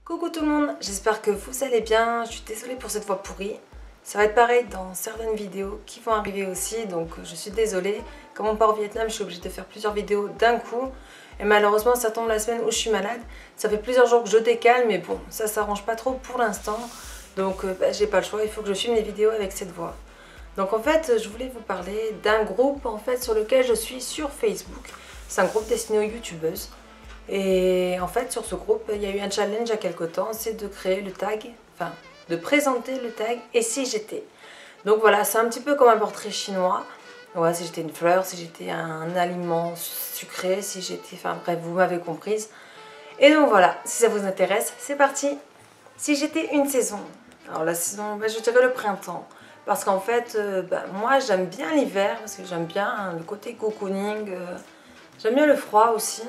Coucou tout le monde, j'espère que vous allez bien. Je suis désolée pour cette voix pourrie. Ça va être pareil dans certaines vidéos qui vont arriver aussi, donc je suis désolée. Comme on part au Vietnam, je suis obligée de faire plusieurs vidéos d'un coup. Et malheureusement, ça tombe la semaine où je suis malade. Ça fait plusieurs jours que je décale, mais bon, ça s'arrange pas trop pour l'instant. Donc j'ai pas le choix, il faut que je filme les vidéos avec cette voix. Donc en fait, je voulais vous parler d'un groupe en fait sur lequel je suis sur Facebook. C'est un groupe destiné aux youtubeuses. Et en fait, sur ce groupe, il y a eu un challenge il y a quelques temps, c'est de créer le tag, enfin, de présenter le tag « Et si j'étais ». Donc voilà, c'est un petit peu comme un portrait chinois. Ouais, si j'étais une fleur, si j'étais un aliment sucré, si j'étais... Enfin bref, vous m'avez comprise. Et donc voilà, si ça vous intéresse, c'est parti. Si j'étais une saison, alors la saison, je dirais le printemps. Parce qu'en fait, moi j'aime bien l'hiver, parce que j'aime bien le côté cocooning, j'aime bien le froid aussi.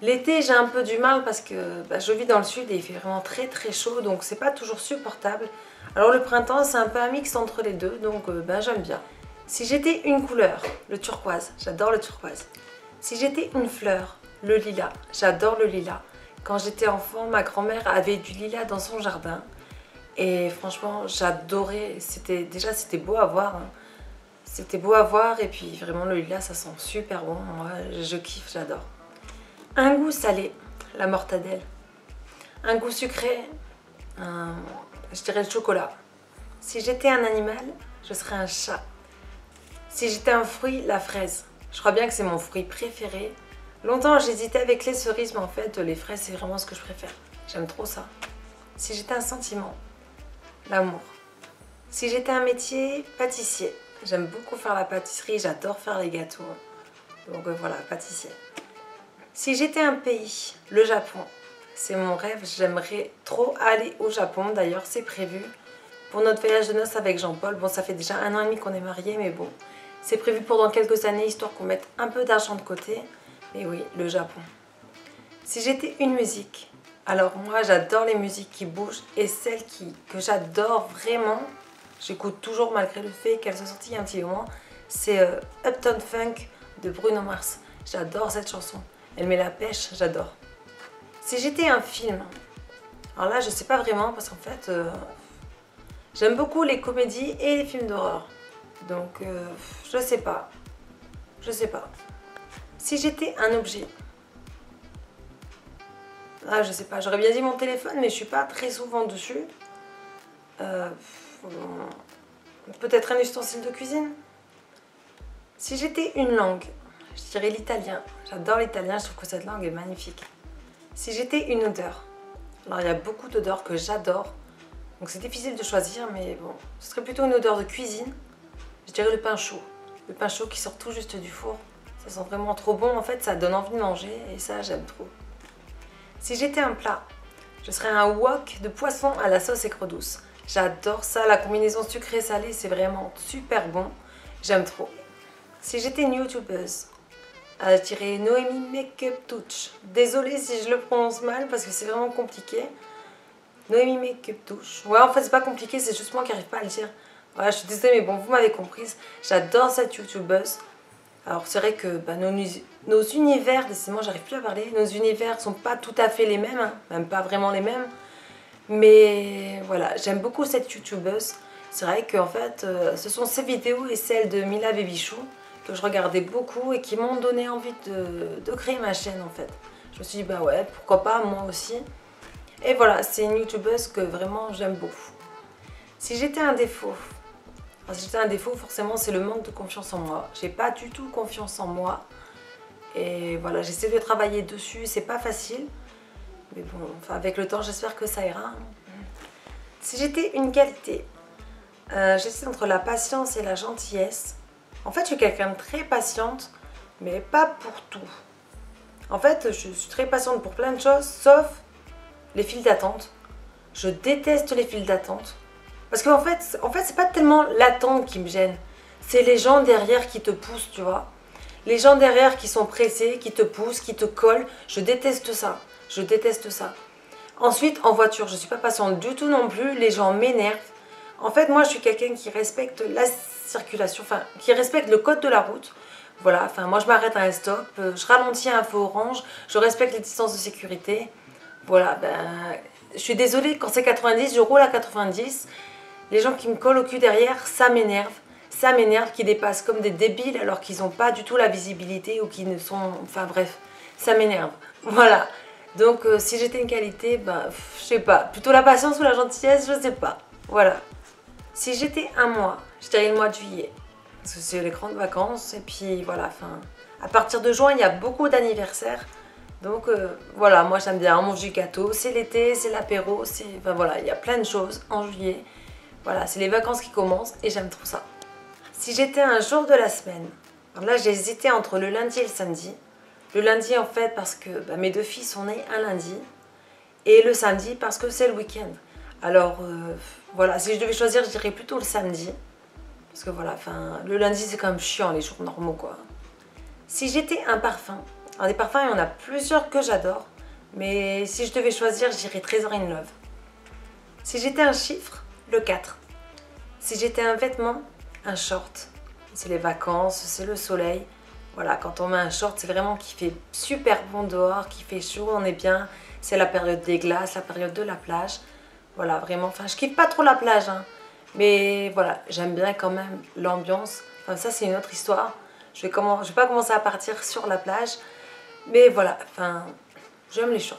L'été, j'ai un peu du mal parce que je vis dans le sud et il fait vraiment très très chaud, donc c'est pas toujours supportable. Alors le printemps, c'est un peu un mix entre les deux, donc j'aime bien. Si j'étais une couleur, le turquoise, j'adore le turquoise. Si j'étais une fleur, le lilas, j'adore le lilas. Quand j'étais enfant, ma grand-mère avait du lilas dans son jardin et franchement, j'adorais. C'était beau à voir. Hein. C'était beau à voir et puis vraiment le lilas, ça sent super bon. Moi, je kiffe, j'adore. Un goût salé, la mortadelle. Un goût sucré, je dirais le chocolat. Si j'étais un animal, je serais un chat. Si j'étais un fruit, la fraise. Je crois bien que c'est mon fruit préféré. Longtemps j'hésitais avec les cerises, mais en fait les fraises c'est vraiment ce que je préfère. J'aime trop ça. Si j'étais un sentiment, l'amour. Si j'étais un métier, pâtissier. J'aime beaucoup faire la pâtisserie, j'adore faire les gâteaux. Donc voilà, pâtissier. Si j'étais un pays, le Japon, c'est mon rêve, j'aimerais trop aller au Japon, d'ailleurs c'est prévu pour notre voyage de noces avec Jean-Paul. Bon, ça fait déjà 1 an et demi qu'on est mariés, mais bon, c'est prévu pour dans quelques années, histoire qu'on mette un peu d'argent de côté. Mais oui, le Japon. Si j'étais une musique, alors moi j'adore les musiques qui bougent et celle que j'adore vraiment, j'écoute toujours malgré le fait qu'elle soit sortie il y a un petit moment, c'est Uptown Funk de Bruno Mars. J'adore cette chanson. Elle met la pêche, j'adore. Si j'étais un film, alors là je sais pas vraiment parce qu'en fait j'aime beaucoup les comédies et les films d'horreur. Donc je sais pas. Je sais pas. Si j'étais un objet, je sais pas, j'aurais bien dit mon téléphone mais je suis pas très souvent dessus. Peut-être un ustensile de cuisine. Si j'étais une langue, je dirais l'italien. J'adore l'italien, je trouve que cette langue est magnifique. Si j'étais une odeur, alors il y a beaucoup d'odeurs que j'adore, donc c'est difficile de choisir, mais bon, ce serait plutôt une odeur de cuisine. Je dirais le pain chaud. Le pain chaud qui sort tout juste du four. Ça sent vraiment trop bon, en fait, ça donne envie de manger et ça, j'aime trop. Si j'étais un plat, je serais un wok de poisson à la sauce aigre douce. J'adore ça, la combinaison sucré-salé, c'est vraiment super bon. J'aime trop. Si j'étais une youtubeuse, je dirais Noémie Makeup Touch. Désolée si je le prononce mal parce que c'est vraiment compliqué. Noémie Makeup Touch. Ouais, en fait, c'est pas compliqué, c'est juste moi qui n'arrive pas à le dire. Voilà, je suis désolée, mais bon, vous m'avez comprise. J'adore cette youtubeuse. Alors, c'est vrai que nos univers, décidément, j'arrive plus à parler, nos univers sont pas tout à fait les mêmes, hein, même pas vraiment les mêmes. Mais voilà, j'aime beaucoup cette youtubeuse. C'est vrai qu'en fait, ce sont ses vidéos et celles de Mila Babychou que je regardais beaucoup et qui m'ont donné envie de créer ma chaîne en fait. Je me suis dit bah ouais, pourquoi pas, moi aussi. Et voilà, c'est une youtubeuse que vraiment j'aime beaucoup. Si j'étais un défaut, forcément c'est le manque de confiance en moi. J'ai pas du tout confiance en moi. Et voilà, j'essaie de travailler dessus, c'est pas facile. Mais bon, enfin, avec le temps, j'espère que ça ira. Si j'étais une qualité, j'essaie entre la patience et la gentillesse. En fait, je suis quelqu'un de très patiente, mais pas pour tout. En fait, je suis très patiente pour plein de choses, sauf les files d'attente. Je déteste les files d'attente. Parce qu'en fait, c'est pas tellement l'attente qui me gêne. C'est les gens derrière qui te poussent, tu vois. Les gens derrière qui sont pressés, qui te poussent, qui te collent. Je déteste ça. Je déteste ça. Ensuite, en voiture, je suis pas patiente du tout non plus. Les gens m'énervent. En fait, moi, je suis quelqu'un qui respecte la circulation, enfin, qui respecte le code de la route. Voilà, enfin, moi, je m'arrête à un stop, je ralentis à un feu orange, je respecte les distances de sécurité. Voilà, je suis désolée, quand c'est 90, je roule à 90. Les gens qui me collent au cul derrière, ça m'énerve. Ça m'énerve qu'ils dépassent comme des débiles alors qu'ils n'ont pas du tout la visibilité ou qu'ils ne sont... Enfin bref, ça m'énerve. Voilà. Donc si j'étais une qualité, bah, je sais pas. Plutôt la patience ou la gentillesse, je sais pas. Voilà. Si j'étais un mois, je dirais le mois de juillet. Parce que c'est les grandes vacances. Et puis voilà, enfin... À partir de juin, il y a beaucoup d'anniversaires. Donc voilà, moi j'aime bien, on mange du gâteau, c'est l'été, c'est l'apéro, c'est... Enfin voilà, il y a plein de choses en juillet. Voilà, c'est les vacances qui commencent et j'aime trop ça. Si j'étais un jour de la semaine, alors là j'ai hésité entre le lundi et le samedi. Le lundi en fait parce que bah, mes 2 filles sont nées un lundi. Et le samedi parce que c'est le week-end. Alors voilà, si je devais choisir, je dirais plutôt le samedi. Parce que voilà, enfin, le lundi c'est quand même chiant les jours normaux quoi. Si j'étais un parfum, alors des parfums il y en a plusieurs que j'adore. Mais si je devais choisir, je dirais Treasure in Love. Si j'étais un chiffre, le 4. Si j'étais un vêtement, un short. C'est les vacances, c'est le soleil. Voilà, quand on met un short, c'est vraiment qu'il fait super bon dehors, qu'il fait chaud, on est bien. C'est la période des glaces, la période de la plage. Voilà, vraiment, enfin, je kiffe pas trop la plage, hein. Mais voilà, j'aime bien quand même l'ambiance. Enfin, ça, c'est une autre histoire. Je vais pas commencer à partir sur la plage. Mais voilà, enfin, j'aime les shorts.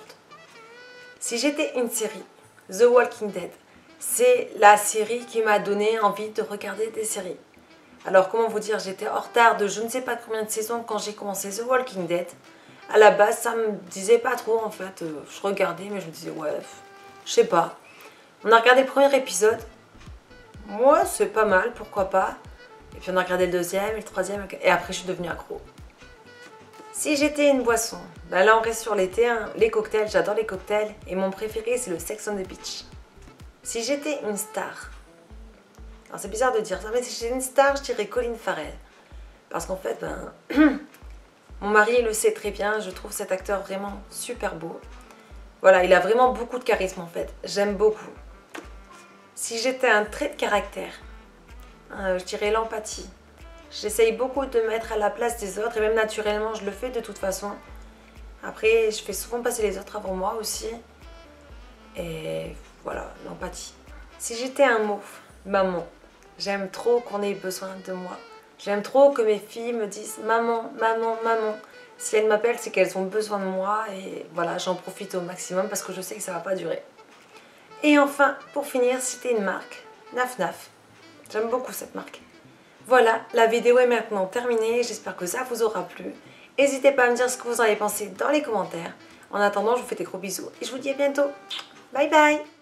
Si j'étais une série, The Walking Dead, c'est la série qui m'a donné envie de regarder des séries. Alors comment vous dire, j'étais en retard de je ne sais pas combien de saisons quand j'ai commencé The Walking Dead. À la base, ça me disait pas trop en fait. Je regardais mais je me disais ouais, je sais pas. On a regardé le premier épisode. Moi, c'est pas mal, pourquoi pas. Et puis on a regardé le deuxième et le troisième et après je suis devenue accro. Si j'étais une boisson, bah là on reste sur l'été, hein. Les cocktails, j'adore les cocktails et mon préféré c'est le Sex on the Beach. Si j'étais une star, alors c'est bizarre de dire ça, mais si j'étais une star, je dirais Colin Farrell. Parce qu'en fait, ben, mon mari le sait très bien, je trouve cet acteur vraiment super beau. Voilà, il a vraiment beaucoup de charisme en fait, j'aime beaucoup. Si j'étais un trait de caractère, je dirais l'empathie. J'essaye beaucoup de me mettre à la place des autres et même naturellement je le fais de toute façon. Après, je fais souvent passer les autres avant moi aussi. Et voilà, l'empathie. Si j'étais un mot, maman. J'aime trop qu'on ait besoin de moi. J'aime trop que mes filles me disent maman, maman, maman. Si elles m'appellent, c'est qu'elles ont besoin de moi et voilà, j'en profite au maximum parce que je sais que ça va pas durer. Et enfin, pour finir, c'était une marque, Naf Naf. J'aime beaucoup cette marque. Voilà, la vidéo est maintenant terminée. J'espère que ça vous aura plu. N'hésitez pas à me dire ce que vous en avez pensé dans les commentaires. En attendant, je vous fais des gros bisous et je vous dis à bientôt. Bye bye!